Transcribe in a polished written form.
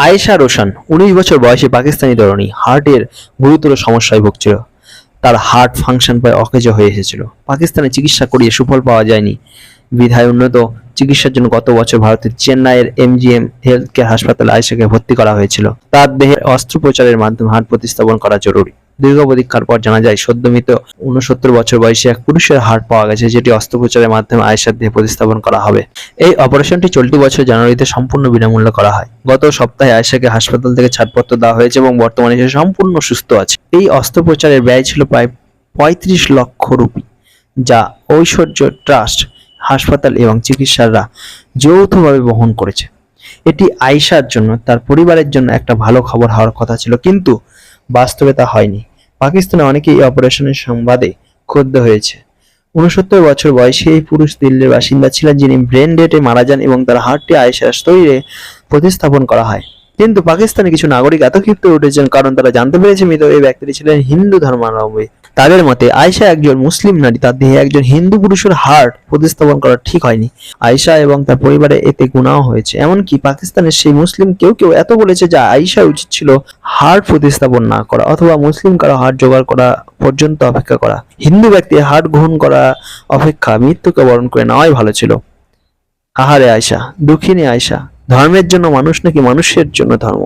আয়েশা রোশন 19 বছর বয়সী পাকিস্তানি তরুণী হার্টের গুরুতর সমস্যায় ভুগছিল। তার হার্ট ফাংশন প্রায় অকেজ হয়ে এসেছিল। পাকিস্তানে চিকিৎসা করিয়ে সুফল পাওয়া যায়নি বিধায় উন্নত চিকিৎসার জন্য গত বছর ভারতের চেন্নাইয়ের এমজিএম হেলথ কেয়ার হাসপাতালে আয়েশাকে ভর্তি করা হয়েছিল। তার দেহে অস্ত্রোপচারের মাধ্যমে হার্ট প্রতিস্থাপন করা জরুরি। দীর্ঘ প্রতীক্ষার পর জানা যায় সদ্যমৃত 69 বছর বয়সী এক পুরুষের হার্ট পাওয়া গেছে, যেটি অস্ত্রোপচারের মাধ্যমে আয়েশার দেহে প্রতিস্থাপন করা হবে। এই অপারেশনটি চলতি বছর জানুয়ারিতে সম্পূর্ণ বিনামূল্যে করা হয়। গত সপ্তাহে আয়েশাকে হাসপাতাল থেকে ছাড়পত্র দেওয়া হয়েছে এবং বর্তমানে সে সম্পূর্ণ সুস্থ আছে। এই অস্ত্রোপচারের ব্যয় ছিল প্রায় 35 লক্ষ রুপি, যা ঐশ্বর্য ট্রাস্ট, হাসপাতাল এবং চিকিৎসকরা যৌথভাবে বহন করেছে। এটি আয়েশার জন্য, তার পরিবারের জন্য একটা ভালো খবর হওয়ার কথা ছিল, কিন্তু বাস্তবে তা হয়নি। পাকিস্তানে অনেকেই এই অপারেশনের সংবাদে ক্ষুব্ধ হয়েছে। 69 বছর বয়সী এই পুরুষ দিল্লির বাসিন্দা ছিলেন, যিনি ব্রেন ডেটে মারা যান এবং তার হার্টটি আয়েশার শরীরে প্রতিস্থাপন করা হয়। কিন্তু পাকিস্তানে কিছু নাগরিক এত ক্ষিপ্ত উঠেছেন কারণ তারা জানতে পেরেছে মৃত এই ব্যক্তিটি ছিলেন হিন্দু ধর্মাবলম্বী। তাদের মতে আয়েশা একজন মুসলিম নারী, তার দেহে একজন হিন্দু পুরুষের হার্ট প্রতিস্থাপন করা ঠিক হয়নি। আয়েশা এবং তার পরিবারে এতে গুনাহ হয়েছে। এমনকি পাকিস্তানের সেই মুসলিম কেউ কেউ এত বলেছে যে আয়েশা উচিত ছিল হার্ট প্রতিস্থাপন না করা অথবা মুসলিম কারো হার্ট জোগাড় করা পর্যন্ত অপেক্ষা করা। হিন্দু ব্যক্তির হার্ট গ্রহণ করা অপেক্ষা মৃত্যুকে বরণ করে নেওয়াই ভালো ছিল। আহারে আয়েশা, দুঃখিনী আয়েশা, ধর্মের জন্য মানুষ নাকি মানুষের জন্য ধর্ম?